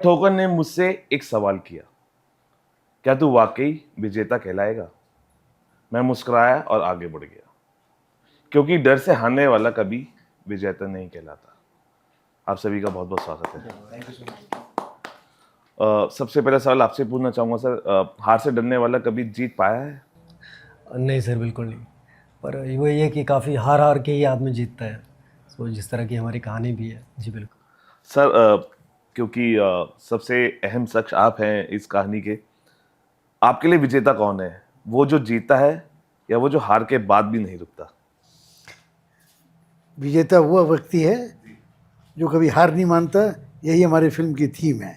ठोकर ने मुझसे एक सवाल किया, क्या तू वाकई विजेता कहलाएगा? मैं मुस्कुराया और आगे बढ़ गया, क्योंकि डर से हारने वाला कभी विजेता नहीं कहलाता। आप सभी का बहुत बहुत स्वागत है। सबसे पहला सवाल आपसे पूछना चाहूंगा सर, हार से डरने वाला कभी जीत पाया है? नहीं सर, बिल्कुल नहीं। पर वही है कि काफ़ी हार हार के ही आदमी जीतता है। सो जिस तरह की हमारी कहानी भी है। जी बिल्कुल। सर, क्योंकि सबसे अहम शख्स आप हैं इस कहानी के, आपके लिए विजेता कौन है? वो जो जीता है या वो जो हार के बाद भी नहीं रुकता? विजेता वो व्यक्ति है जो कभी हार नहीं मानता। यही हमारी फिल्म की थीम है।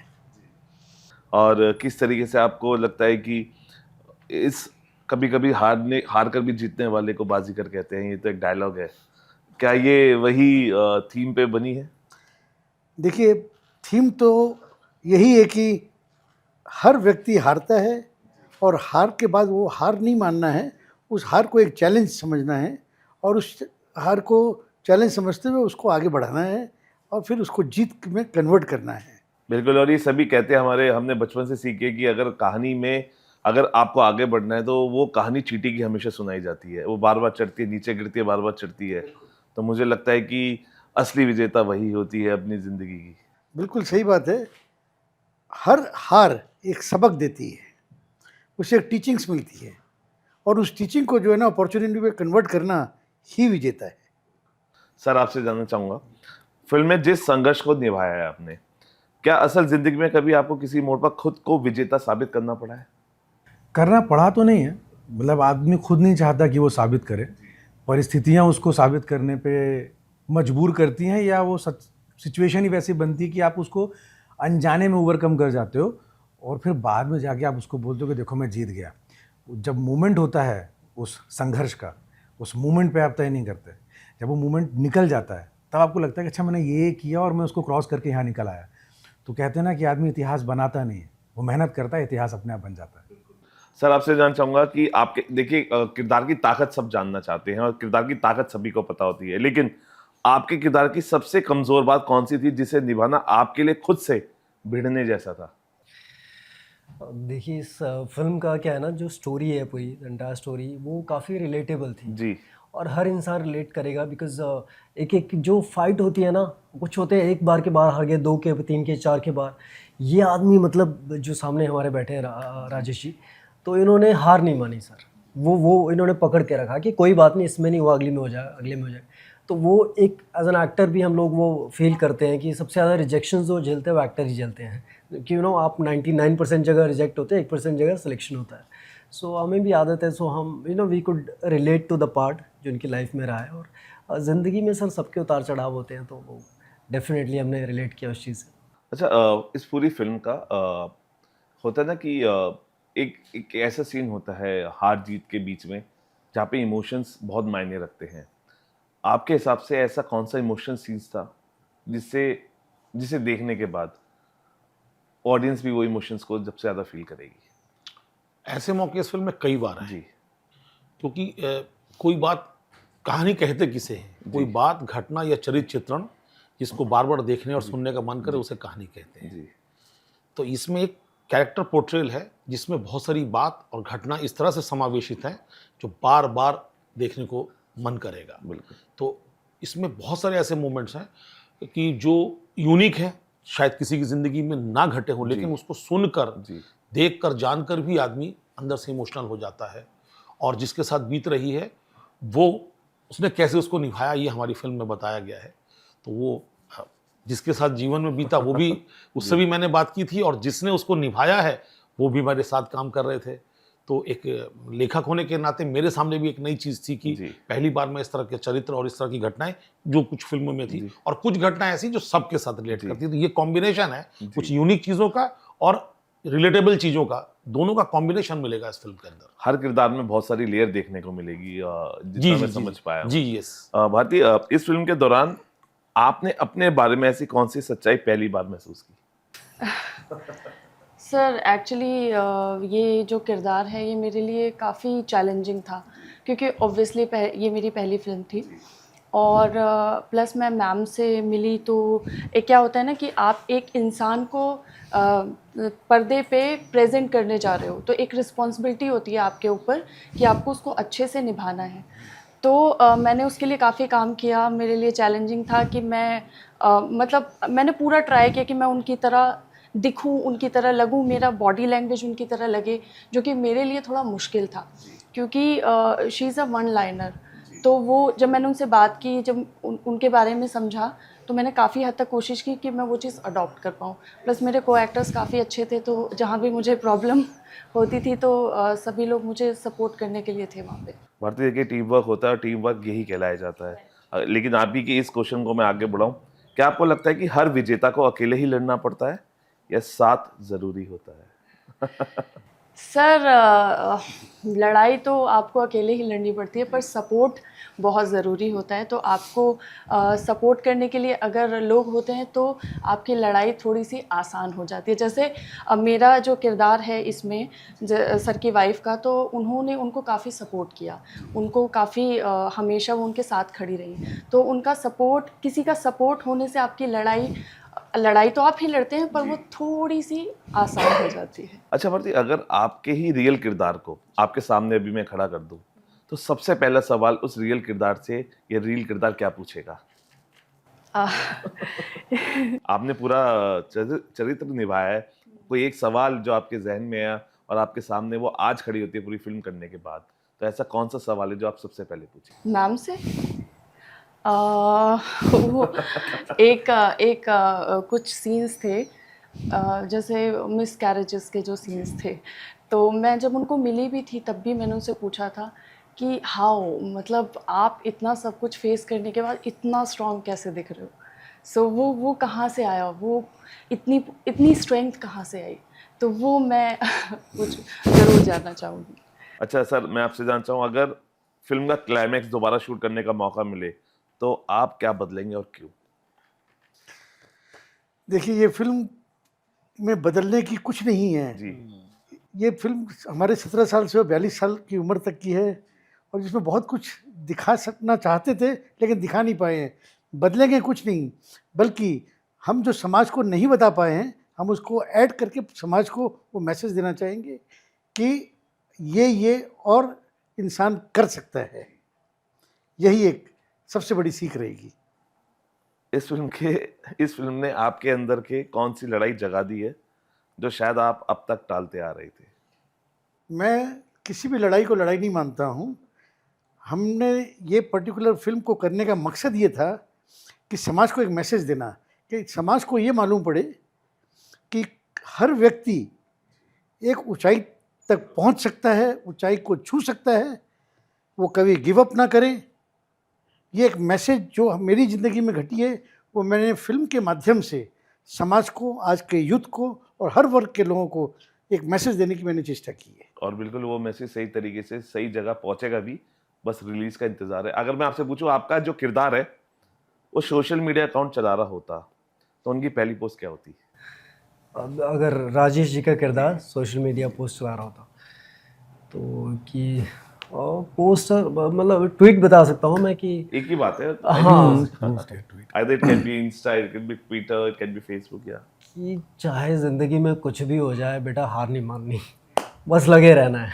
और किस तरीके से आपको लगता है कि इस कभी कभी हार कर भी जीतने वाले को बाजीगर कहते हैं, ये तो एक डायलॉग है, क्या ये वही थीम पे बनी है? देखिए, थीम तो यही है कि हर व्यक्ति हारता है और हार के बाद वो हार नहीं मानना है, उस हार को एक चैलेंज समझना है और उस हार को चैलेंज समझते हुए उसको आगे बढ़ाना है और फिर उसको जीत में कन्वर्ट करना है। बिल्कुल। और ये सभी कहते हैं, हमने बचपन से सीखे कि अगर कहानी में अगर आपको आगे बढ़ना है तो वो कहानी चींटी की हमेशा सुनाई जाती है, वो बार बार चढ़ती है, नीचे गिरती है, बार बार चढ़ती है। तो मुझे लगता है कि असली विजेता वही होती है अपनी जिंदगी की। बिल्कुल सही बात है। हर हार एक सबक देती है, उससे एक टीचिंग्स मिलती है और उस टीचिंग को जो है ना अपॉर्चुनिटी में कन्वर्ट करना ही विजेता है। सर, आपसे जानना चाहूंगा, फिल्म में जिस संघर्ष को निभाया है आपने, क्या असल जिंदगी में कभी आपको किसी मोड़ पर खुद को विजेता साबित करना पड़ा है? करना पड़ा तो नहीं है, मतलब आदमी खुद नहीं चाहता कि वो साबित करे, परिस्थितियां उसको साबित करने पे मजबूर करती हैं, या वो सिचुएशन ही वैसी बनती है कि आप उसको अनजाने में ओवरकम कर जाते हो और फिर बाद में जाके आप उसको बोलते हो कि देखो मैं जीत गया। जब मोमेंट होता है उस संघर्ष का, उस मोमेंट पे आप तय नहीं करते। जब वो मोमेंट निकल जाता है तब आपको लगता है कि अच्छा मैंने ये किया और मैं उसको क्रॉस करके यहाँ निकल आया। तो कहते हैं ना कि आदमी इतिहास बनाता नहीं है, वो मेहनत करता है, इतिहास अपने आप बन जाता है। सर, आपसे जानना चाहूंगा कि आपके देखिए, किरदार की ताकत सब जानना चाहते हैं और किरदार की ताकत सभी को पता होती है, लेकिन आपके किरदार की सबसे कमजोर बात कौन सी थी जिसे निभाना आपके लिए खुद से भिड़ने जैसा था? देखिए, इस फिल्म का क्या है ना, जो स्टोरी है पूरी एंटायर स्टोरी वो काफ़ी रिलेटेबल थी। जी। और हर इंसान रिलेट करेगा बिकॉज एक एक जो फाइट होती है ना, कुछ होते हैं एक बार के बार हार गए, दो के, तीन के, चार के बार। ये आदमी मतलब जो सामने हमारे बैठे हैं राजेश जी, तो इन्होंने हार नहीं मानी सर। वो इन्होंने पकड़ के रखा कि कोई बात नहीं, इसमें नहीं हुआ, अगली में हो जाए, अगले में हो जाए। तो वो एक एज एन एक्टर भी हम लोग वो फील करते हैं कि सबसे ज़्यादा रिजेक्शन जो झेलते हैं वो एक्टर ही झेलते हैं कि आप 99% जगह रिजेक्ट होते हैं, 1% जगह सिलेक्शन होता है। सो हमें भी आदत है, सो हम we could relate to the part जो उनकी लाइफ में रहा है। और ज़िंदगी में सर सबके उतार चढ़ाव होते हैं, तो वो डेफिनेटली हमने रिलेट किया उस चीज़ से। अच्छा, इस पूरी फिल्म का होता है ना कि एक एक ऐसा सीन होता है हार जीत के बीच में जहाँ पे इमोशंस बहुत मायने रखते हैं। आपके हिसाब से ऐसा कौन सा इमोशन सीन्स था जिससे जिसे देखने के बाद ऑडियंस भी वो इमोशंस को सबसे ज्यादा फील करेगी? ऐसे मौके इस फिल्म में कई बार हैं। जी। क्योंकि कोई बात कहानी कहते किसे हैं, कोई बात, घटना या चरित्र चित्रण जिसको बार बार देखने और सुनने का मन करे उसे कहानी कहते हैं। जी। तो इसमें एक कैरेक्टर पोर्ट्रेल है जिसमें बहुत सारी बात और घटना इस तरह से समावेशित है जो बार बार देखने को मन करेगा। बिल्कुल। तो इसमें बहुत सारे ऐसे मोमेंट्स हैं कि जो यूनिक है, शायद किसी की ज़िंदगी में ना घटे हों, लेकिन उसको सुनकर, जी। देखकर, जानकर भी आदमी अंदर से इमोशनल हो जाता है। और जिसके साथ बीत रही है वो, उसने कैसे उसको निभाया, ये हमारी फिल्म में बताया गया है। तो वो जिसके साथ जीवन में बीता वो भी, उससे भी मैंने बात की थी, और जिसने उसको निभाया है वो भी मेरे साथ काम कर रहे थे। तो एक लेखक होने के नाते मेरे सामने भी एक नई चीज़ थी कि जी। पहली बार मैं इस तरह के चरित्र और इस तरह की घटनाएं जो कुछ फिल्मों में थी, और कुछ घटनाएं ऐसी जो सबके साथ रिलेट करती, तो ये कॉम्बिनेशन है कुछ यूनिक चीज़ों का और रिलेटेबल चीज़ों का, दोनों का कॉम्बिनेशन मिलेगा इस फिल्म के अंदर। हर किरदार में बहुत सारी लेयर देखने को मिलेगी, जितना मैं समझ पाया हूं। जी यस। भारती, इस फिल्म के दौरान आपने अपने बारे में ऐसी कौन सी सच्चाई पहली बार महसूस की? सर एक्चुअली ये जो किरदार है ये मेरे लिए काफ़ी चैलेंजिंग था, क्योंकि ऑब्वियसली ये मेरी पहली फ़िल्म थी। और प्लस मैं मैम से मिली तो एक क्या होता है ना कि आप एक इंसान को पर्दे पे प्रेजेंट करने जा रहे हो, तो एक रिस्पॉन्सिबिलिटी होती है आपके ऊपर कि आपको उसको अच्छे से निभाना है। तो मैंने उसके लिए काफ़ी काम किया। मेरे लिए चैलेंजिंग था कि मैं मतलब मैंने पूरा ट्राई किया कि मैं उनकी तरह दिखूं, उनकी तरह लगूं, मेरा बॉडी लैंग्वेज उनकी तरह लगे, जो कि मेरे लिए थोड़ा मुश्किल था क्योंकि she is a one liner. तो वो जब मैंने उनसे बात की, जब उनके बारे में समझा, तो मैंने काफ़ी हद तक कोशिश की कि मैं वो चीज़ अडॉप्ट कर पाऊँ। प्लस मेरे को एक्टर्स काफ़ी अच्छे थे, तो जहाँ भी मुझे प्रॉब्लम होती थी तो सभी लोग मुझे सपोर्ट करने के लिए थे वहाँ पे। भारतीय देखिए टीम वर्क होता है और टीम वर्क यही कहलाया जाता है। लेकिन आप ही के इस क्वेश्चन को मैं आगे बढ़ाऊं, क्या आपको लगता है कि हर विजेता को अकेले ही लड़ना पड़ता है या साथ जरूरी होता है? सर लड़ाई तो आपको अकेले ही लड़नी पड़ती है, पर सपोर्ट बहुत ज़रूरी होता है। तो आपको सपोर्ट करने के लिए अगर लोग होते हैं तो आपकी लड़ाई थोड़ी सी आसान हो जाती है। जैसे मेरा जो किरदार है इसमें सर की वाइफ़ का, तो उन्होंने उनको काफ़ी सपोर्ट किया, उनको काफ़ी हमेशा वो उनके साथ खड़ी रही। तो उनका सपोर्ट, किसी का सपोर्ट होने से आपकी लड़ाई तो आप ही लड़ते हैं, पर वो थोड़ी सी आसान हो जाती है। अच्छा भारती, अगर आपके ही रियल किरदार को आपके सामने अभी मैं खड़ा कर दूं, तो सबसे पहला सवाल उस रियल किरदार से ये रियल किरदार क्या पूछेगा? आ, आपने पूरा चरित्र निभाया है, कोई एक सवाल जो आपके जहन में आया और आपके सामने वो आज खड़ी होती है पूरी फिल्म करने के बाद, तो ऐसा कौन सा सवाल है जो आप सबसे पहले पूछे? मैम से वो एक कुछ सीन्स थे, जैसे मिस कैरेजेस के जो सीन्स थे, तो मैं जब उनको मिली भी थी तब भी मैंने उनसे पूछा था कि हाउ, मतलब आप इतना सब कुछ फेस करने के बाद इतना स्ट्रॉन्ग कैसे दिख रहे हो। सो वो कहाँ से आया, वो इतनी इतनी स्ट्रेंथ कहाँ से आई, तो वो मैं कुछ ज़रूर जानना चाहूँगी। अच्छा सर, मैं आपसे जानना चाहूँ, अगर फिल्म का क्लाइमैक्स दोबारा शूट करने का मौका मिले तो आप क्या बदलेंगे और क्यों? देखिए, ये फिल्म में बदलने की कुछ नहीं है। जी। ये फिल्म हमारे 17 साल से 42 साल की उम्र तक की है और जिसमें बहुत कुछ दिखा सकना चाहते थे लेकिन दिखा नहीं पाए हैं। बदलेंगे कुछ नहीं, बल्कि हम जो समाज को नहीं बता पाए हैं, हम उसको ऐड करके समाज को वो मैसेज देना चाहेंगे कि ये और इंसान कर सकता है। यही एक सबसे बड़ी सीख रहेगी। इस फिल्म ने आपके अंदर के कौन सी लड़ाई जगा दी है जो शायद आप अब तक टालते आ रहे थे? मैं किसी भी लड़ाई को लड़ाई नहीं मानता हूँ। हमने ये पर्टिकुलर फ़िल्म को करने का मकसद ये था कि समाज को एक मैसेज देना, कि समाज को ये मालूम पड़े कि हर व्यक्ति एक ऊंचाई तक पहुंच सकता है, ऊंचाई को छू सकता है, वो कभी गिव अप ना करें। ये एक मैसेज जो मेरी ज़िंदगी में घटी है, वो मैंने फ़िल्म के माध्यम से समाज को, आज के यूथ को और हर वर्ग के लोगों को एक मैसेज देने की मैंने चेष्टा की है। और बिल्कुल वो मैसेज सही तरीके से सही जगह पहुंचेगा भी, बस रिलीज का इंतजार है। अगर मैं आपसे पूछूं, आपका जो किरदार है वो सोशल मीडिया अकाउंट चला रहा होता, तो उनकी पहली पोस्ट क्या होती? अगर राजेश जी का किरदार सोशल मीडिया पोस्ट चला रहा होता तो कि पोस्टर मतलब ट्वीट बता सकता हूँ मैं कि एक ही बात है। हाँ Either it can be Insta, it can be Twitter, it can be Facebook, या कि चाहे ज़िंदगी में कुछ भी हो जाए बेटा, हार नहीं माननी, बस लगे रहना है।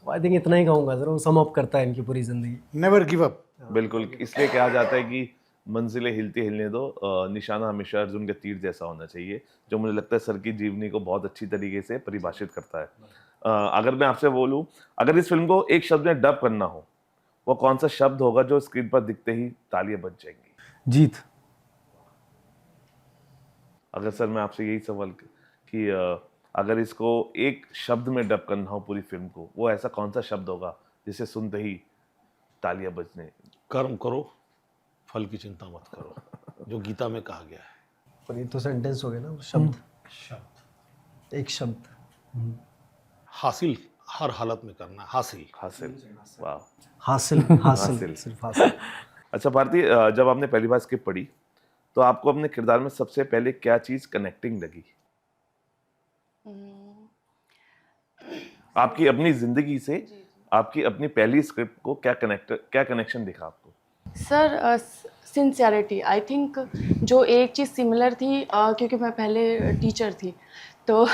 आई थिंक इतना ही कहूँगा सर, वो सम अप करता है इनकी पूरी ज़िंदगी। Never give up. बिल्कुल, इसलिए कहा जाता है कि मंजिलें हिलती हिलने दो, निशाना हमेशा अर्जुन के तीर जैसा होना चाहिए, जो मुझे लगता है सर की जीवनी को बहुत अच्छी तरीके से परिभाषित करता है। अगर मैं आपसे बोलूं, अगर इस फिल्म को एक शब्द में डब करना हो, वो कौन सा शब्द होगा जो स्क्रीन पर दिखते ही तालियां बज जाएंगी? जीत। अगर सर मैं आपसे यही सवाल कि अगर इसको एक शब्द में डब करना हो पूरी फिल्म को, वो ऐसा कौन सा शब्द होगा जिसे सुनते ही तालियां बजने? कर्म करो, फल की चिंता मत करो, जो गीता में कहा गया है। पर ये तो सेंटेंस हो गया ना, शब्द एक शब्द। हासिल हर हालत में करना, हासिल। हासिल। वाह। हासिल हासिल सिर्फ हासिल। अच्छा भारती, जब आपने पहली बार स्क्रिप्ट पढ़ी तो आपको अपने किरदार में सबसे पहले क्या चीज कनेक्टिंग लगी? आपकी अपनी जिंदगी से आपकी अपनी पहली स्क्रिप्ट को क्या कनेक्शन दिखा आपको? सर सिंसियरिटी आई थिंक जो एक चीज़ सिमिलर थी क्योंकि मैं पहले टीचर थी तो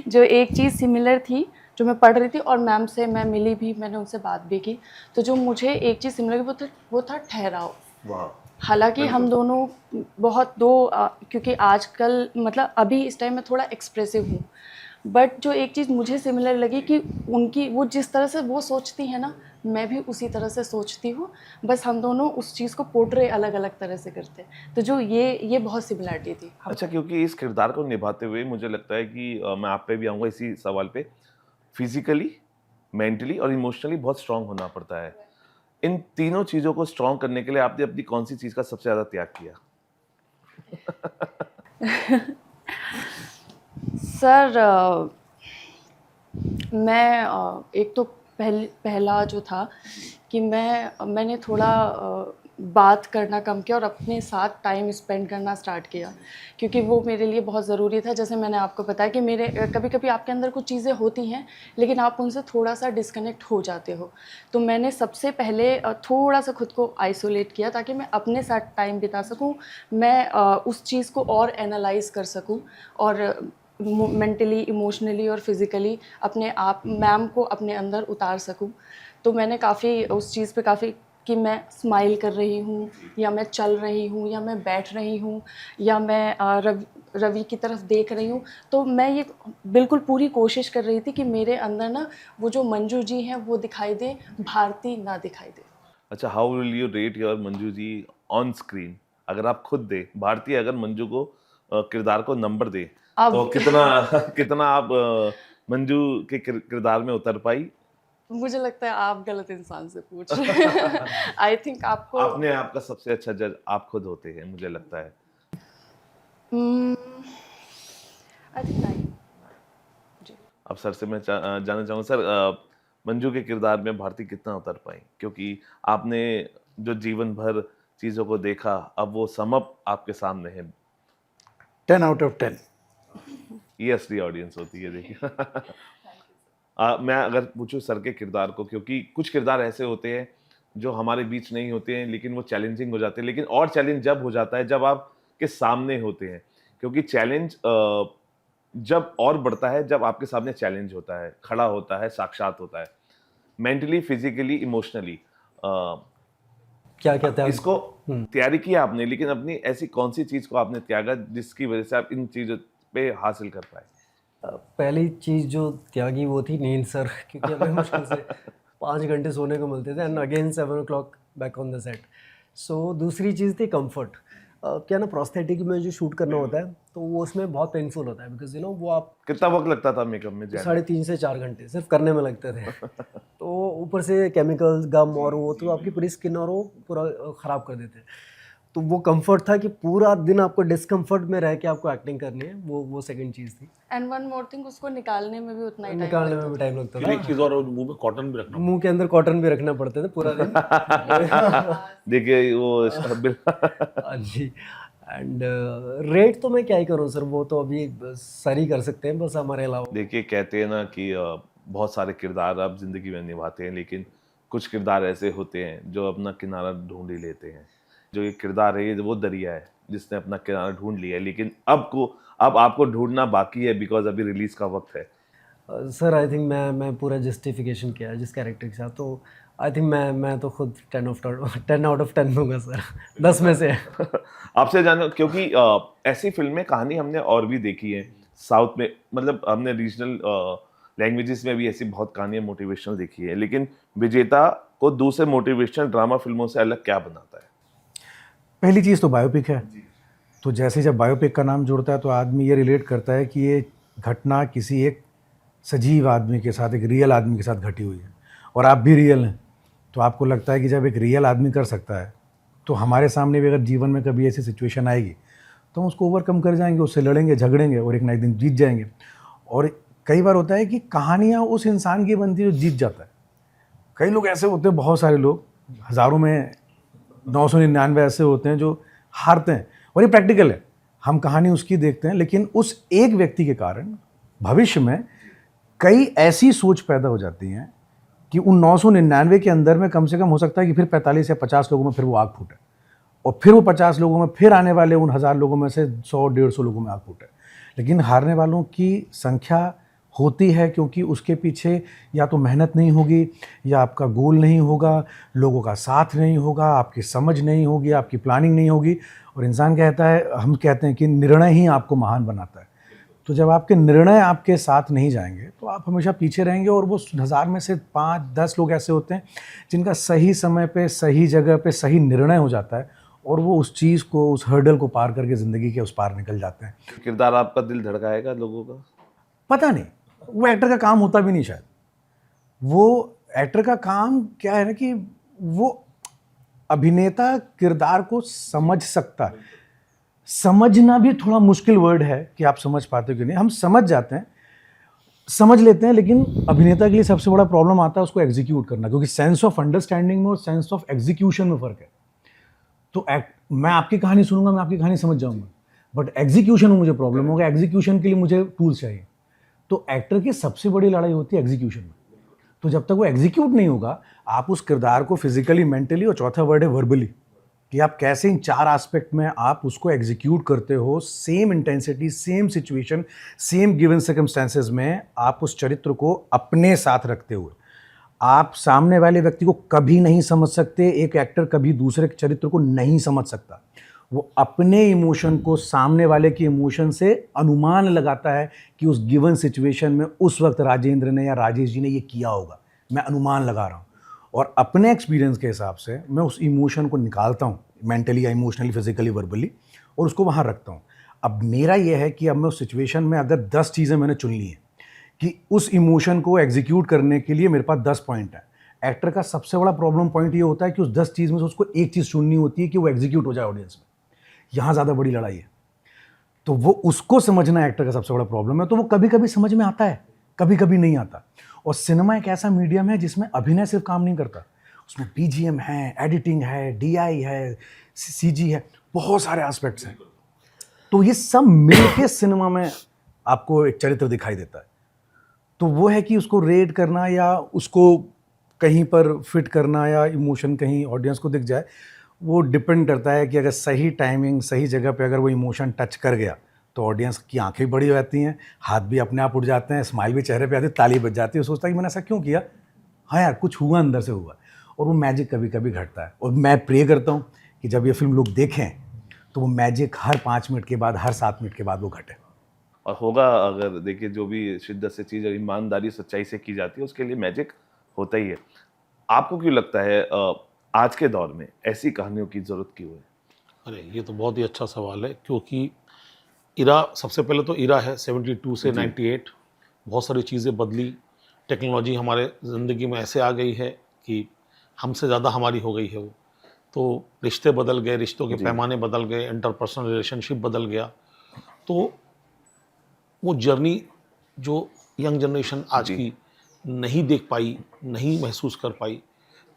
जो एक चीज़ सिमिलर थी जो मैं पढ़ रही थी और मैम से मैं मिली भी, मैंने उनसे बात भी की, तो जो मुझे एक चीज़ सिमिलर वो था ठहराव। वाह। हालांकि हम दोनों बहुत क्योंकि आजकल मतलब अभी इस टाइम में थोड़ा एक्सप्रेसिव हूँ, बट जो एक चीज़ मुझे सिमिलर लगी कि उनकी वो जिस तरह से वो सोचती है ना, मैं भी उसी तरह से सोचती हूँ, बस हम दोनों उस चीज़ को पोर्ट्रे अलग अलग तरह से करते हैं। तो जो ये बहुत सिमिलरिटी थी। अच्छा, क्योंकि इस किरदार को निभाते हुए मुझे लगता है कि मैं आप पे भी आऊँगा इसी सवाल पे, फिजिकली, मेंटली और इमोशनली बहुत स्ट्रांग होना पड़ता है। इन तीनों चीज़ों को स्ट्रांग करने के लिए आपने अपनी कौन सी चीज़ का सबसे ज़्यादा त्याग किया? सर मैं एक तो पहला जो था कि मैंने थोड़ा बात करना कम किया और अपने साथ टाइम स्पेंड करना स्टार्ट किया, क्योंकि वो मेरे लिए बहुत ज़रूरी था। जैसे मैंने आपको बताया कि मेरे कभी कभी आपके अंदर कुछ चीज़ें होती हैं लेकिन आप उनसे थोड़ा सा डिस्कनेक्ट हो जाते हो, तो मैंने सबसे पहले थोड़ा सा खुद को आइसोलेट किया ताकि मैं अपने साथ टाइम बिता सकूं, मैं उस चीज़ को और एनालाइज कर सकूं और मेंटली, इमोशनली और फिज़िकली अपने आप मैम को अपने अंदर उतार सकूं। तो मैंने काफ़ी उस चीज़ पे काफ़ी कि मैं स्माइल कर रही हूँ या मैं चल रही हूँ या मैं बैठ रही हूँ या मैं रवि की तरफ देख रही हूँ, तो मैं ये बिल्कुल पूरी कोशिश कर रही थी कि मेरे अंदर ना वो जो मंजू जी हैं वो दिखाई दे, भारती ना दिखाई दे। अच्छा, how will you rate your Manju ji on screen? अगर आप खुद दे, भारतीय अगर मंजू को किरदार को नंबर दे, अब तो कितना कितना आप मंजू के किरदार में उतर पाई? मुझे लगता है आप गलत इंसान से पूछ रहे हैं। आई थिंक आपको अपने आप का सबसे अच्छा जज आप खुद होते हैं, मुझे लगता है। आई थिंक नहीं। जी। अब सर से मैं जानना चाहूँगा सर, मंजू के किरदार में भारती कितना उतर पाई? क्योंकि आपने जो जीवन भर चीज़ों को देखा, अब वो सम अप आपके सामने है। 10 out of 10। ये असली ऑडियंस होती है, देखिए। मैं अगर पूछूं सर के किरदार को, क्योंकि कुछ किरदार ऐसे होते हैं जो हमारे बीच नहीं होते हैं लेकिन वो चैलेंजिंग हो जाते हैं, लेकिन और चैलेंज जब हो जाता है जब आपके सामने होते हैं, क्योंकि चैलेंज जब और बढ़ता है जब आपके सामने चैलेंज होता है, खड़ा होता है, साक्षात होता है, मेंटली, फिजिकली, इमोशनली। क्या कहते हैं इसको तैयारी की आपने, लेकिन अपनी ऐसी कौन सी चीज को आपने त्यागा जिसकी वजह से आप इन चीजों पे हासिल कर पाए? पहली चीज़ जो त्यागी वो थी नींद सर, क्योंकि हमें मुश्किल से 5 घंटे सोने को मिलते थे and again 7 o'clock back on the set. So दूसरी चीज़ थी कंफर्ट। क्या ना, प्रोस्थेटिक में जो शूट करना होता है तो वो उसमें बहुत पेनफुल होता है, बिकॉज वो आप कितना वक्त लगता था मेकअप में? 3.5 से 4 घंटे सिर्फ करने में लगते थे। तो ऊपर से केमिकल्स, गम और वो, तो आपकी पूरी स्किन और वो पूरा ख़राब कर देते हैं। तो वो कंफर्ट था कि पूरा दिन आपको डिस्कम्फर्ट में रह के आपको एक्टिंग करनी है, वो सेकंड चीज़ थी। एंड वन मोर थिंग, उसको निकालने में भी उतना ही टाइम निकालने में भी टाइम लगता फिर था। एक चीज़ और, मुंह में कॉटन भी रखना मुंह के अंदर कॉटन भी रखना पड़ते थे पूरा दिन। देखिए वो हाँ जी। एंड रेट तो मैं क्या ही करूँ सर, वो तो अभी सर ही कर सकते हैं बस हमारे अलावा। देखिए, कहते हैं ना कि बहुत सारे किरदार आप जिंदगी में निभाते हैं, लेकिन कुछ किरदार ऐसे होते हैं जो अपना किनारा ढूंढ ही लेते हैं। जो ये किरदार है, ये वो दरिया है जिसने अपना किनारा ढूंढ लिया है, लेकिन अब आपको ढूंढना बाकी है, बिकॉज अभी रिलीज का वक्त है। सर आई थिंक मैं पूरा जस्टिफिकेशन किया है जिस कैरेक्टर के साथ, तो आई थिंक मैं तो खुद 10 out of 10 दूंगा सर, 10 में से। आपसे जानो, क्योंकि ऐसी फिल्में, कहानी हमने और भी देखी है साउथ में, मतलब हमने रीजनल लैंग्वेजेस में भी ऐसी बहुत कहानियां मोटिवेशनल देखी है, लेकिन विजेता को दूसरे मोटिवेशनल ड्रामा फिल्मों से अलग क्या बनाता है? पहली चीज़ तो बायोपिक है। तो जैसे जब बायोपिक का नाम जुड़ता है तो आदमी ये रिलेट करता है कि ये घटना किसी एक सजीव आदमी के साथ, एक रियल आदमी के साथ घटी हुई है, और आप भी रियल हैं। तो आपको लगता है कि जब एक रियल आदमी कर सकता है तो हमारे सामने भी अगर जीवन में कभी ऐसी सिचुएशन आएगी तो हम उसको ओवरकम कर जाएंगे, उससे लड़ेंगे, झगड़ेंगे और एक ना एक दिन जीत जाएंगे। और कई बार होता है कि कहानियाँ उस इंसान की बनती है जो जीत जाता है। कई लोग ऐसे होते हैं, बहुत सारे लोग, हज़ारों में 999 ऐसे होते हैं जो हारते हैं, और ये प्रैक्टिकल है। हम कहानी उसकी देखते हैं, लेकिन उस एक व्यक्ति के कारण भविष्य में कई ऐसी सोच पैदा हो जाती हैं कि उन 999 के अंदर में कम से कम हो सकता है कि फिर 45 या 50 लोगों में फिर वो आग फूटे, और फिर वो 50 लोगों में फिर आने वाले उन 1000 लोगों में से 100-150 लोगों में आग फूटे। लेकिन हारने वालों की संख्या होती है क्योंकि उसके पीछे या तो मेहनत नहीं होगी, या आपका गोल नहीं होगा, लोगों का साथ नहीं होगा, आपकी समझ नहीं होगी, आपकी प्लानिंग नहीं होगी। और इंसान कहता है, हम कहते हैं कि निर्णय ही आपको महान बनाता है। तो जब आपके निर्णय आपके साथ नहीं जाएंगे तो आप हमेशा पीछे रहेंगे, और वो 1000 में से 5-10 लोग ऐसे होते हैं जिनका सही समय पे, सही जगह पे सही निर्णय हो जाता है, और वो उस चीज़ को, उस हर्डल को पार करके ज़िंदगी के उस पार निकल जाते हैं। किरदार आपका दिल धड़काएगा लोगों का? पता नहीं, वो एक्टर का काम होता भी नहीं शायद। वो एक्टर का काम क्या है ना कि वो अभिनेता किरदार को समझ सकता है। समझना भी थोड़ा मुश्किल वर्ड है कि आप समझ पाते हो कि नहीं। हम समझ जाते हैं, समझ लेते हैं, लेकिन अभिनेता के लिए सबसे बड़ा प्रॉब्लम आता है उसको एग्जीक्यूट करना, क्योंकि सेंस ऑफ अंडरस्टैंडिंग में और सेंस ऑफ एग्जीक्यूशन में फ़र्क है। तो मैं आपकी कहानी सुनूंगा, मैं आपकी कहानी समझ जाऊंगा, बट एग्जीक्यूशन में मुझे प्रॉब्लम होगा। एग्जीक्यूशन के लिए मुझे टूल्स चाहिए। तो एक्टर की सबसे बड़ी लड़ाई होती है एग्जीक्यूशन में। तो जब तक वो एग्जीक्यूट नहीं होगा, आप उस किरदार को फिजिकली, मेंटली, और चौथा वर्ड है वर्बली, कि आप कैसे इन 4 एस्पेक्ट में आप उसको एग्जीक्यूट करते हो, same intensity, same situation, same given circumstances में आप उस चरित्र को अपने साथ रखते हुए। आप सामने वाले व्यक्ति को कभी नहीं समझ सकते, एक एक्टर कभी दूसरे के चरित्र को नहीं समझ सकता। वो अपने इमोशन को सामने वाले के इमोशन से अनुमान लगाता है कि उस गिवन सिचुएशन में उस वक्त राजेंद्र ने या राजेश जी ने ये किया होगा, मैं अनुमान लगा रहा हूँ, और अपने एक्सपीरियंस के हिसाब से मैं उस इमोशन को निकालता हूँ, मेंटली या इमोशनली, फिजिकली, वर्बली, और उसको वहाँ रखता हूँ। अब मेरा ये है कि अब मैं उस सिचुएशन में अगर 10 चीज़ें मैंने चुन ली हैं कि उस इमोशन को एग्जीक्यूट करने के लिए मेरे पास 10 पॉइंट है। एक्टर का सबसे बड़ा प्रॉब्लम पॉइंट ये होता है कि उस 10 चीज़ में से उसको एक चीज़ चुननी होती है कि वो एग्जीक्यूट हो जाए ऑडियंस में। यहाँ ज़्यादा बड़ी लड़ाई है। तो वो उसको समझना एक्टर का सबसे बड़ा प्रॉब्लम है। तो वो कभी कभी समझ में आता है, कभी कभी नहीं आता। और सिनेमा एक ऐसा मीडियम है जिसमें अभिनय सिर्फ काम नहीं करता, उसमें बीजीएम है, एडिटिंग है, डीआई है, सीजी है, बहुत सारे एस्पेक्ट्स हैं। तो ये सब मिलके सिनेमा में आपको एक चरित्र दिखाई देता है। तो वो है कि उसको रेट करना या उसको कहीं पर फिट करना या इमोशन कहीं ऑडियंस को दिख जाए, वो डिपेंड करता है कि अगर सही टाइमिंग, सही जगह पे अगर वो इमोशन टच कर गया तो ऑडियंस की आंखें बड़ी हो जाती हैं, हाथ भी अपने आप उठ जाते हैं, स्माइल भी चेहरे पे आती है, ताली बज जाती है, सोचता है कि मैंने ऐसा क्यों किया, हाँ यार कुछ हुआ अंदर से हुआ। और वो मैजिक कभी कभी घटता है। और मैं प्रे करता हूँ कि जब ये फिल्म लोग देखें तो वो मैजिक हर 5 मिनट के बाद, हर 7 मिनट के बाद वो घटे। और होगा, अगर देखिए जो भी शिद्दत से चीज़ ईमानदारी, सच्चाई से की जाती है उसके लिए मैजिक होता ही है। आपको क्यों लगता है आज के दौर में ऐसी कहानियों की ज़रूरत क्यों है? अरे ये तो बहुत ही अच्छा सवाल है, क्योंकि इरा, सबसे पहले तो इरा है 72 से 98, बहुत सारी चीज़ें बदली, टेक्नोलॉजी हमारे ज़िंदगी में ऐसे आ गई है कि हमसे ज़्यादा हमारी हो गई है वो। तो रिश्ते बदल गए, रिश्तों के पैमाने बदल गए, इंटरपर्सनल रिलेशनशिप बदल गया। तो वो जर्नी जो यंग जनरेशन आज की नहीं देख पाई, नहीं महसूस कर पाई,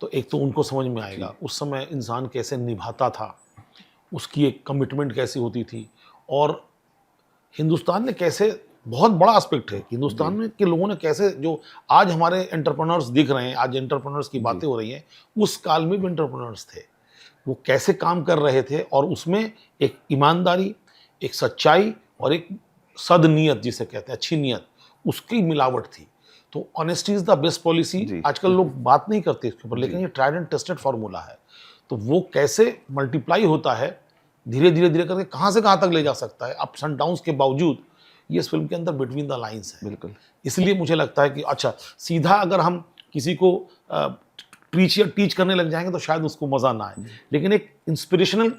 तो एक तो उनको समझ में आएगा उस समय इंसान कैसे निभाता था, उसकी एक कमिटमेंट कैसी होती थी, और हिंदुस्तान ने कैसे, बहुत बड़ा एस्पेक्ट है हिंदुस्तान में के लोगों ने कैसे, जो आज हमारे एंटरप्रेन्योर्स दिख रहे हैं, आज एंटरप्रेन्योर्स की बातें हो रही हैं, उस काल में भी एंटरप्रेन्योर्स थे, वो कैसे काम कर रहे थे, और उसमें एक ईमानदारी, एक सच्चाई और एक सदनीयत जिसे कहते हैं, अच्छी नीयत, उसकी मिलावट थी। तो honesty is the best policy. आजकल लोग बात नहीं करते इसके ऊपर, लेकिन ये ट्राइड एंड टेस्टेड फार्मूला है। तो वो कैसे मल्टीप्लाई होता है, धीरे धीरे धीरे करके कहाँ से कहाँ तक ले जा सकता है, अप्स एंड डाउन्स के बावजूद, ये इस फिल्म के अंदर बिटवीन द लाइंस है। बिल्कुल। इसलिए मुझे लगता है कि अच्छा, सीधा अगर हम किसी को टीच करने लग जाएंगे तो शायद उसको मज़ा ना आए, लेकिन एक इंस्पिरेशनल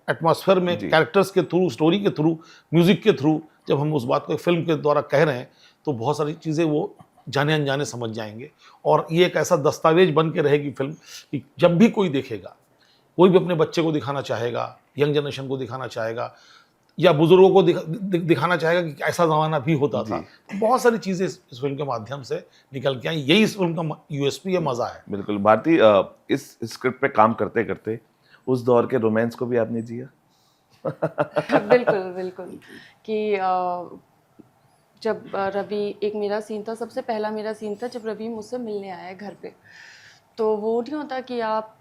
एटमॉस्फेयर में, कैरेक्टर्स के थ्रू, स्टोरी के थ्रू, म्यूजिक के थ्रू, जब हम उस बात को फिल्म के द्वारा कह रहे हैं, तो बहुत सारी चीज़ें वो जाने अनजाने समझ जाएंगे। और ये एक ऐसा दस्तावेज बन के रहेगी फिल्म कि जब भी कोई देखेगा, कोई भी अपने बच्चे को दिखाना चाहेगा, यंग जनरेशन को दिखाना चाहेगा, या बुजुर्गों को दिखाना चाहेगा कि ऐसा ज़माना भी होता था। तो बहुत सारी चीज़ें इस फिल्म के माध्यम से निकल के आई। यही इस फिल्म का यूएसपी है, मज़ा है। बिल्कुल। भारती, इस स्क्रिप्ट पे काम करते करते उस दौर के रोमांस को भी आपने जिया? बिल्कुल बिल्कुल, कि जब रवि, एक मेरा सीन था, सबसे पहला मेरा सीन था जब रवि मुझसे मिलने आया घर पे। तो वो नहीं होता कि आप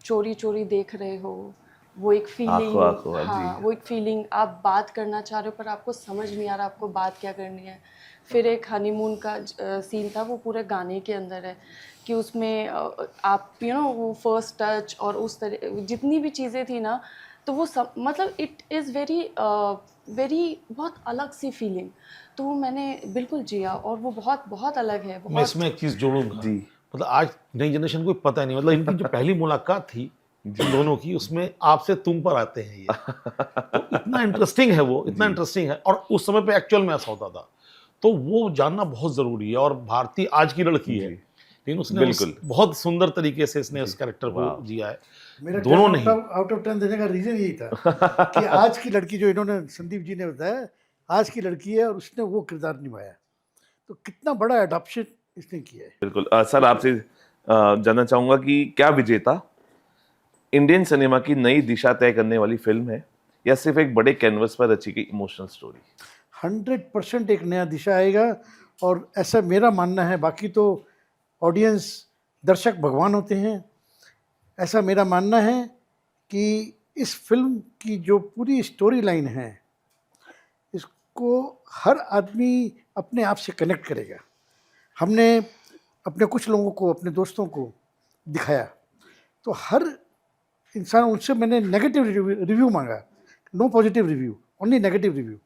चोरी चोरी देख रहे हो, वो एक फीलिंग, आंखों हाँ जी। वो एक फीलिंग, आप बात करना चाह रहे हो पर आपको समझ नहीं आ रहा आपको बात क्या करनी है। फिर एक हनीमून का सीन था, वो पूरे गाने के अंदर है कि उसमें आप वो फर्स्ट टच और उस तरह जितनी भी चीज़ें थी ना, तो वो सब मतलब इट इज़ वेरी वेरी बहुत अलग सी फीलिंग। तो वो मैंने बिल्कुल जिया और वो बहुत बहुत अलग है, मैं बहुत। इसमें एक चीज़ जोड़ूंगा जी। मतलब आज नई जनरेशन को पता नहीं, मतलब इनकी जो पहली मुलाकात थी इन दोनों की, उसमें आपसे तुम पर आते हैं ये, तो इतना इंटरेस्टिंग है वो, इतना इंटरेस्टिंग है। और उस समय पे एक्चुअल में ऐसा होता था, तो वो जानना बहुत ज़रूरी है। और भारती आज की लड़की है, जी। लेकिन उसने बिल्कुल। बहुत सुंदर तरीके से इसने उस कैरेक्टर को वाह। जिया है। मेरा दोनों 10 नहीं, आउट ऑफ 10 देने का रीज़न यही था कि आज की लड़की, जो इन्होंने संदीप जी ने बताया, आज की लड़की है और उसने वो किरदार निभाया, तो कितना बड़ा अडॉप्शन इसने किया है। बिल्कुल। सर आपसे जानना चाहूंगा कि क्या विजेता इंडियन सिनेमा की नई दिशा तय करने वाली फिल्म है या सिर्फ एक बड़े कैनवस पर रची गई इमोशनल स्टोरी? 100% एक नया दिशा आएगा, और ऐसा मेरा मानना है। बाकी तो ऑडियंस, दर्शक भगवान होते हैं। ऐसा मेरा मानना है कि इस फिल्म की जो पूरी स्टोरी लाइन है, इसको हर आदमी अपने आप से कनेक्ट करेगा। हमने अपने कुछ लोगों को, अपने दोस्तों को दिखाया, तो हर इंसान, उनसे मैंने नेगेटिव रिव्यू मांगा, no positive review, only negative review.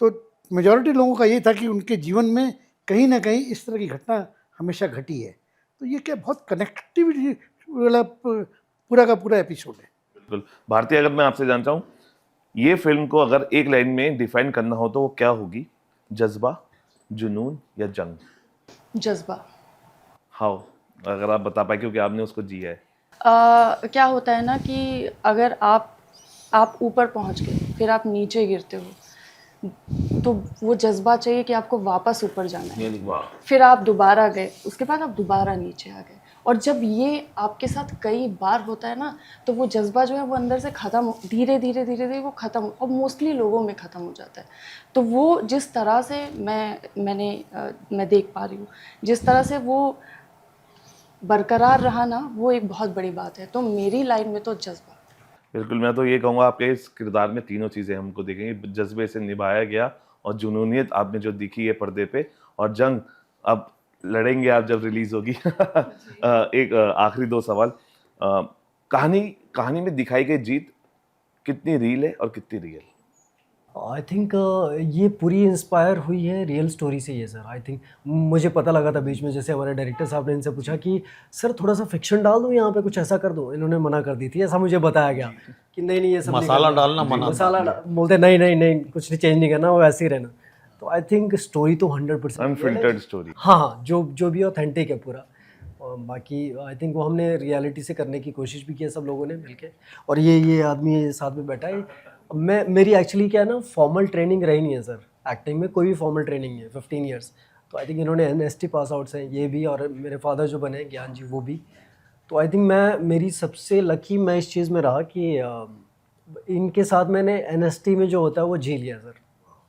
तो मेजॉरिटी लोगों का ये था कि उनके जीवन में कहीं ना कहीं इस तरह की घटना हमेशा घटी है। तो ये क्या बहुत कनेक्टिविटी वाला पूरा का पूरा एपिसोड है। बिल्कुल। भारती, अगर मैं आपसे जानना चाहूँ, ये फिल्म को अगर एक लाइन में डिफाइन करना हो तो वो क्या होगी? जज्बा, जुनून या जंग? जज्बा। हाउ, अगर आप बता पाए, क्योंकि आपने उसको जिया है। क्या होता है ना कि अगर आप ऊपर पहुंच गए फिर आप नीचे गिरते हो, तो वो जज्बा चाहिए कि आपको वापस ऊपर जाना है। वाह। फिर आप दोबारा गए, उसके बाद आप दोबारा नीचे आ गए, और जब ये आपके साथ कई बार होता है ना, तो वो जज्बा जो है वो अंदर से ख़त्म, धीरे धीरे धीरे धीरे वो ख़त्म, और मोस्टली लोगों में ख़त्म हो जाता है। तो वो जिस तरह से मैं देख पा रही हूँ, जिस तरह से वो बरकरार रहा ना, वो एक बहुत बड़ी बात है। तो मेरी लाइन में तो जज्बा। बिल्कुल। मैं तो ये कहूँगा, आपके इस किरदार में तीनों चीज़ें हमको दिखेंगी। जज्बे से निभाया गया, और जुनूनियत आप में जो दिखी है पर्दे पे, और जंग अब लड़ेंगे आप जब रिलीज होगी। एक आखिरी दो सवाल। कहानी में दिखाई गई जीत कितनी रील है और कितनी रियल? आई थिंक ये पूरी इंस्पायर हुई है रियल स्टोरी से ही है सर। आई थिंक मुझे पता लगा था बीच में, जैसे हमारे डायरेक्टर साहब ने इनसे पूछा कि सर थोड़ा सा फिक्शन डाल दूँ यहाँ पे, कुछ ऐसा कर दो, इन्होंने मना कर दी थी। ऐसा मुझे बताया गया कि नहीं नहीं, ये सब नहीं मसाला करना। डालना मना था। बोलते नहीं नहीं नहीं, कुछ नहीं, चेंज नहीं करना, वो ऐसे ही रहना। तो आई थिंक स्टोरी तो 100% अनफिल्टर्ड स्टोरी। हाँ, जो भी ऑथेंटिक है पूरा। और बाकी आई थिंक वो हमने रियलिटी से करने की कोशिश भी की है सब लोगों ने मिलके। और ये आदमी साथ में बैठा है। मेरी एक्चुअली क्या है ना, फॉर्मल ट्रेनिंग रही नहीं है सर एक्टिंग में, कोई भी फॉर्मल ट्रेनिंग नहीं है 15 ईयर्स। तो आई थिंक इन्होंने NST पास आउट्स हैं ये भी, और मेरे फादर जो बने ज्ञान जी वो भी। तो आई थिंक मेरी सबसे लकी मैं इस चीज़ में रहा कि इनके साथ मैंने NST में जो होता है वो झेल लिया सर।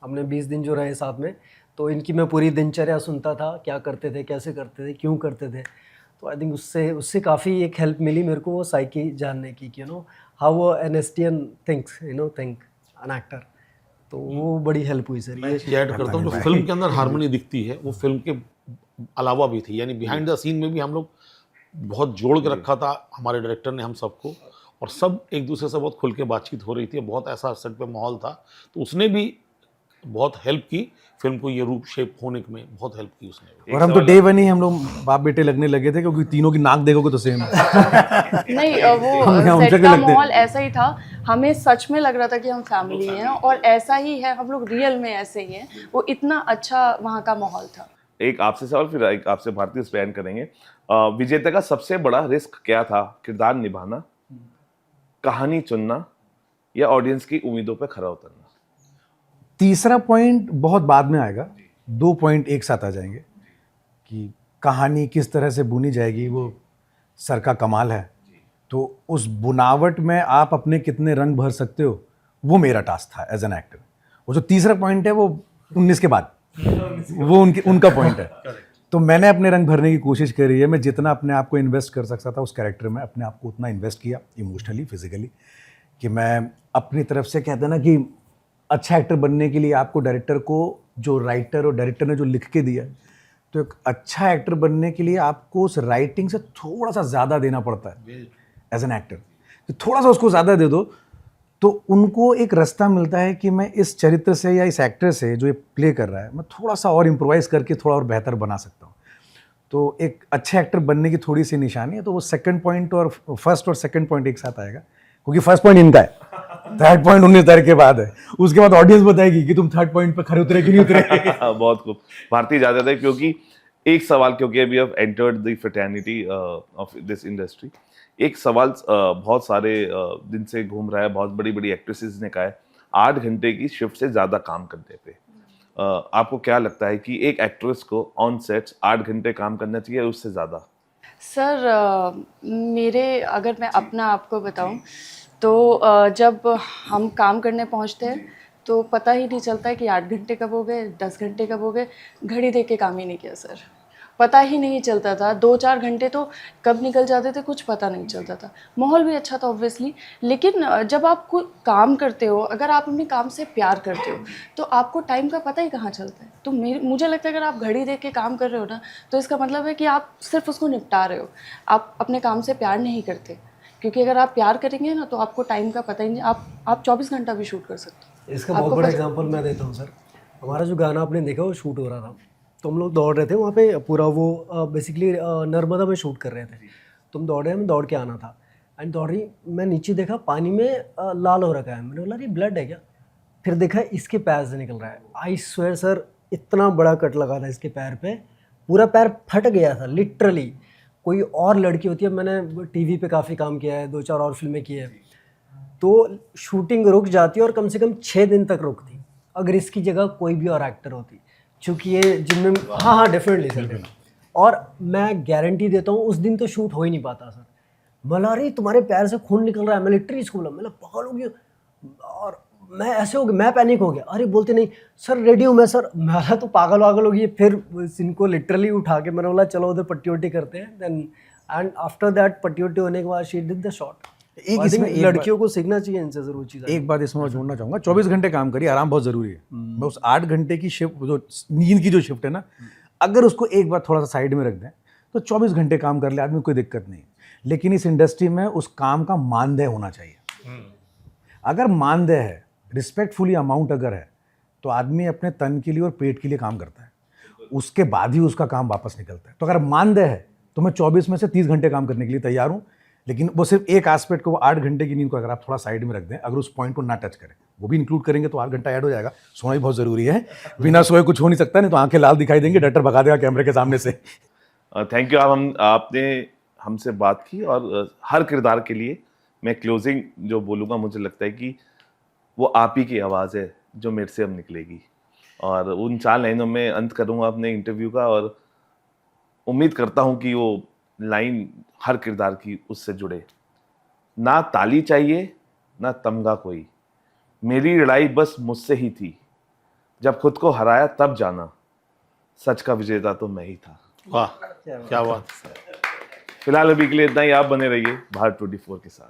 हमने 20 दिन जो रहे साथ में, तो इनकी मैं पूरी दिनचर्या सुनता था, क्या करते थे, कैसे करते थे, क्यों करते थे। तो आई थिंक उससे काफ़ी एक हेल्प मिली मेरे को, वो साइकी जानने की कि how NSTian thinks, think an actor. तो वो बड़ी हेल्प हुई सर। ये ऐड करता हूँ, जो फिल्म के अंदर हार्मनी दिखती है वो फिल्म के अलावा भी थी, यानी बिहाइंड द सीन में भी हम लोग बहुत जोड़ के रखा था हमारे डायरेक्टर ने हम सबको, और सब एक दूसरे से बहुत खुल के बातचीत हो रही थी, बहुत ऐसा सेट पे माहौल था। तो उसने भी बहुत हेल्प की फिल्म को ये रूप शेप होने में, बहुत हेल्प की उसने। और हम तो डे वन ही हम लोग बाप बेटे लगने लगे थे, क्योंकि तीनों की नाक देखोगे तो सेम है। नहीं, वो हम सेट जगह का लगते। माहौल ऐसा ही था, हमें सच में लग रहा था कि हम फैमिली हैं, और ऐसा ही है, हम लोग रियल में ऐसे ही हैं। वो इतना अच्छा वहाँ का माहौल था। एक आपसे सवाल, फिर एक आपसे भारतीय स्पैन करेंगे। विजेता का सबसे बड़ा रिस्क क्या था? किरदार निभाना, कहानी चुनना, या ऑडियंस की उम्मीदों पर खरा उतरना? तीसरा पॉइंट बहुत बाद में आएगा, 2 पॉइंट एक साथ आ जाएंगे कि कहानी किस तरह से बुनी जाएगी, वो सर का कमाल है। तो उस बुनावट में आप अपने कितने रंग भर सकते हो, वो मेरा टास्क था एज एन एक्टर। वो जो तीसरा पॉइंट है वो 19 के बाद, वो उनका पॉइंट है। तो मैंने अपने रंग भरने की कोशिश करी है। मैं जितना अपने आप को इन्वेस्ट कर सकता था उस कैरेक्टर में, अपने आप को उतना इन्वेस्ट किया, इमोशनली, फिजिकली, कि मैं अपनी तरफ से, कहते हैं ना कि अच्छा एक्टर बनने के लिए आपको डायरेक्टर को, जो राइटर और डायरेक्टर ने जो लिख के दिया, तो एक अच्छा एक्टर बनने के लिए आपको उस राइटिंग से थोड़ा सा ज़्यादा देना पड़ता है एज एन एक्टर। तो थोड़ा सा उसको ज़्यादा दे दो तो उनको एक रास्ता मिलता है कि मैं इस चरित्र से या इस एक्टर से जो ये प्ले कर रहा है, मैं थोड़ा सा और इम्प्रोवाइज़ करके थोड़ा और बेहतर बना सकता हूँ। तो एक अच्छे एक्टर बनने की थोड़ी सी निशानी है। तो वो सेकंड पॉइंट और फर्स्ट और सेकंड पॉइंट एक साथ आएगा, क्योंकि फर्स्ट पॉइंट इनका है, थर्ड पॉइंट 19 तारीख के बाद है। उसके बाद ऑडियंस बताएगी कि तुम थर्ड पॉइंट पर खरे उतरे कि नहीं उतरे। बहुत खूब। भारती इजाजत है, क्योंकि एक सवाल, क्योंकि अभी have entered the fraternity of this industry, एक सवाल बहुत सारे दिन से घूम रहा है, बहुत बड़ी बड़ी एक्ट्रेसेस ने कहा है 8 घंटे की शिफ्ट से ज़्यादा काम करने पे। आपको क्या लगता है कि एक एक्ट्रेस को ऑन सेट्स 8 घंटे काम करना चाहिए या उससे ज़्यादा? सर मेरे, अगर मैं अपना आपको बताऊं तो जब हम काम करने पहुंचते हैं तो पता ही नहीं चलता है कि 8 घंटे कब हो गए, 10 घंटे कब हो गए। घड़ी देख के काम ही नहीं किया सर, पता ही नहीं चलता था। 2-4 घंटे तो कब निकल जाते थे कुछ पता नहीं चलता था। माहौल भी अच्छा था ऑब्वियसली, लेकिन जब आप कोई काम करते हो, अगर आप अपने काम से प्यार करते हो तो आपको टाइम का पता ही कहाँ चलता है। तो मुझे लगता है अगर आप घड़ी देख के काम कर रहे हो ना, तो इसका मतलब है कि आप सिर्फ उसको निपटा रहे हो, आप अपने काम से प्यार नहीं करते। क्योंकि अगर आप प्यार करेंगे ना तो आपको टाइम का पता ही नहीं, आप 24 घंटा भी शूट कर सकते हो। इसका बहुत बड़ा एग्जांपल मैं देता हूँ सर। हमारा जो गाना आपने देखा वो शूट हो रहा था, तो हम लोग दौड़ रहे थे वहाँ पे पूरा, वो बेसिकली नर्मदा में शूट कर रहे थे। तो हम दौड़ रहे, हमें दौड़ के आना था एंड दौड़ रही, मैं नीचे देखा पानी में लाल हो रखा है। मैंने बोला ये ब्लड है क्या? फिर देखा इसके पैर से निकल रहा है। आई स्वेयर सर, इतना बड़ा कट लगा था इसके पैर पे, पूरा पैर फट गया था लिटरली। कोई और लड़की होती है, मैंने टीवी पे काफ़ी काम किया है, 2-4 और फिल्में की है, तो शूटिंग रुक जाती और कम से कम 6 दिन तक रुकती अगर इसकी जगह कोई भी और एक्टर होती, क्योंकि ये जिनमें, हाँ डेफिनेटली सर। और मैं गारंटी देता हूँ उस दिन तो शूट हो ही नहीं पाता सर। मलारी तुम्हारे पैर से खून निकल रहा है, मैं लिटरली इसको बोला, मैं पागल हो गया। और मैं ऐसे हो गया, मैं पैनिक हो गया। अरे बोलते नहीं सर रेडी हूँ मैं सर। मैं तो पागल वागल हो गई। फिर इनको लिटरली उठा के मैंने बोला चलो उधर पट्टी वट्टी करते हैं। देन एंड आफ्टर दैट पट्टी वट्टी होने के बाद शी डिड द शॉट। एक इसमें लड़कियों को सीखना चाहिए इनसे जरूर चीज़। एक बात इसमें मैं जोड़ना चाहूँगा, 24 घंटे काम करिए, आराम बहुत ज़रूरी है। मैं उस 8 घंटे की शिफ्ट, जो नींद की जो शिफ्ट है ना, अगर उसको एक बार थोड़ा सा साइड में रख दें तो 24 घंटे काम कर ले आदमी, कोई दिक्कत नहीं। लेकिन इस इंडस्ट्री में उस काम का मानदेय होना चाहिए। अगर मानदेय है, रिस्पेक्टफुली अमाउंट अगर है, तो आदमी अपने तन के लिए और पेट के लिए काम करता है, उसके बाद ही उसका काम वापस निकलता है। तो अगर मानदेय है तो मैं 24 में से 30 घंटे काम करने के लिए तैयार हूँ, लेकिन वो सिर्फ एक एस्पेक्ट को, वो 8 घंटे की नींद को अगर आप थोड़ा साइड में रख दें, अगर उस पॉइंट को ना टच करें, वो भी इंक्लूड करेंगे तो 8 घंटा ऐड हो जाएगा। सोना भी बहुत ज़रूरी है, बिना सोए कुछ हो नहीं सकता, नहीं तो आंखें लाल दिखाई देंगे, डॉक्टर भगा देगा कैमरे के सामने से। Thank you. आपने हमसे बात की, और हर किरदार के लिए मैं क्लोजिंग जो बोलूँगा, मुझे लगता है कि वो आप ही की आवाज़ है जो मेरे से अब निकलेगी, और उन 4 लाइनों में अंत करूँगा अपने इंटरव्यू का, और उम्मीद करता हूँ कि वो लाइन हर किरदार की उससे जुड़े। ना ताली चाहिए ना तमगा कोई, मेरी लड़ाई बस मुझसे ही थी, जब खुद को हराया तब जाना, सच का विजेता तो मैं ही था। वाह क्या बात। फिलहाल अभी के लिए इतना ही। आप बने रहिए भारत 24 के साथ।